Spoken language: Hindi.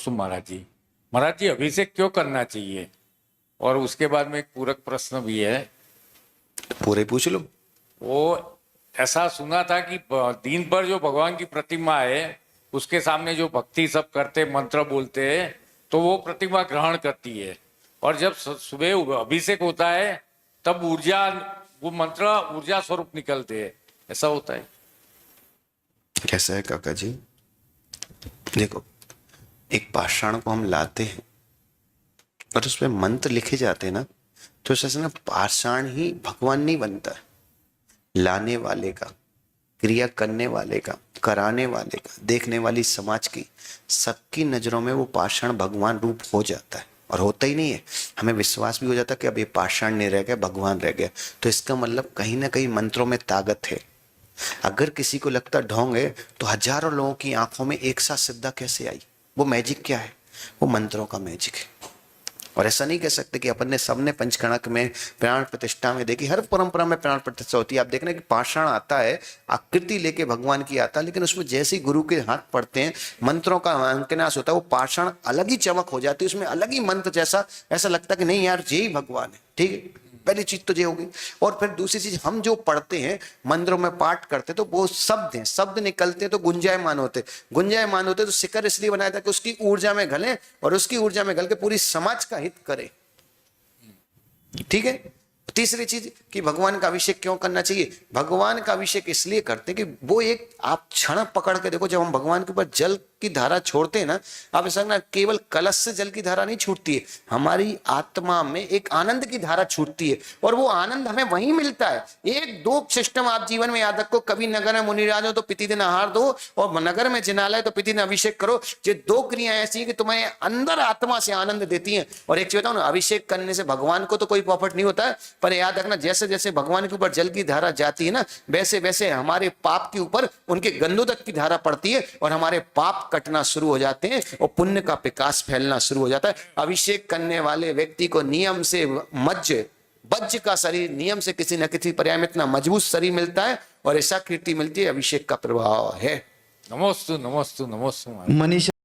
महाराज जी अभिषेक क्यों करना चाहिए? और उसके बाद में एक पूरक प्रश्न भी है। पूरे पूछ लो। वो ऐसा सुना था कि दिन भर जो भगवान की प्रतिमा है उसके सामने जो भक्ति सब करते मंत्र बोलते हैं तो वो प्रतिमा ग्रहण करती है, और जब सुबह अभिषेक होता है तब ऊर्जा, वो मंत्र ऊर्जा स्वरूप निकलते हैं। ऐसा होता है? कैसा है काका जी? देखो, एक पाषाण को हम लाते हैं और उसमें मंत्र लिखे जाते हैं ना, तो ऐसा ना पाषाण ही भगवान नहीं बनता है। लाने वाले का, क्रिया करने वाले का, कराने वाले का, देखने वाली समाज की, सबकी नजरों में वो पाषाण भगवान रूप हो जाता है। और होता ही नहीं है, हमें विश्वास भी हो जाता है कि अब ये पाषाण नहीं रह गया, भगवान रह गया। तो इसका मतलब कहीं ना कहीं मंत्रों में ताकत है। अगर किसी को लगता ढोंग है तो हजारों लोगों की आंखों में एक साथ श्रद्धा कैसे आई? वो मैजिक क्या है? वो मंत्रों का मैजिक है। और ऐसा नहीं कह सकते कि अपन ने सबने पंचकणक में प्राण प्रतिष्ठा में देखी, हर परंपरा में प्राण प्रतिष्ठा होती है। आप देखना कि पाषाण आता है, आकृति लेके भगवान की आता है, लेकिन उसमें जैसे ही गुरु के हाथ पड़ते हैं, मंत्रों का अंकनाश होता है, वो पाषाण अलग ही चमक हो जाती है, उसमें अलग ही मंत्र जैसा, ऐसा लगता है कि नहीं यार ये ही भगवान है। ठीक है, पहली चीज तो ये होगी। और फिर दूसरी चीज, हम जो पढ़ते हैं मंत्रों में पाठ करते तो वो शब्द हैं, शब्द निकलते तो गुंजायमान होते, गुंजायमान होते तो शिखर इसलिए बनाया था कि उसकी ऊर्जा में घलें और उसकी ऊर्जा में घल के पूरी समाज का हित करे। ठीक है। तीसरी चीज कि भगवान का अभिषेक क्यों करना चाहिए? भगवान का अभिषेक इसलिए करते कि वो एक, आप क्षण पकड़ के देखो, जब हम भगवान के ऊपर जल की धारा छोड़ते हैं ना, आप ऐसा ना, केवल कलश से जल की धारा नहीं छूटती है, हमारी आत्मा में एक आनंद की धारा छूटती है, और वो आनंद हमें वहीं मिलता है। एक दो सिस्टम आप जीवन में याद रखो, कभी नगर में मुनिराज हो तो प्रतिदिन आहार दो, और नगर में जिनालय तो प्रतिदिन अभिषेक करो। ये दो क्रियाएं ऐसी है कि तुम्हें अंदर आत्मा से आनंद देती हैं। और एक चीज बताऊं ना, अभिषेक करने से भगवान को तो कोई प्रॉफिट नहीं होता है, पर याद रखना, जैसे जैसे भगवान के ऊपर जल की धारा जाती है ना, वैसे वैसे हमारे पाप के ऊपर उनके गंधोदक की धारा पड़ती है, और हमारे पाप कटना शुरू हो जाते हैं और पुण्य का विकास फैलना शुरू हो जाता है। अभिषेक करने वाले व्यक्ति को नियम से वज्र का शरीर, नियम से किसी न किसी पर्याय में इतना मजबूत शरीर मिलता है, और ऐसा कीर्ति मिलती है। अभिषेक का प्रभाव है। नमोस्तु नमोस्तु नमोस्तु। मनीषा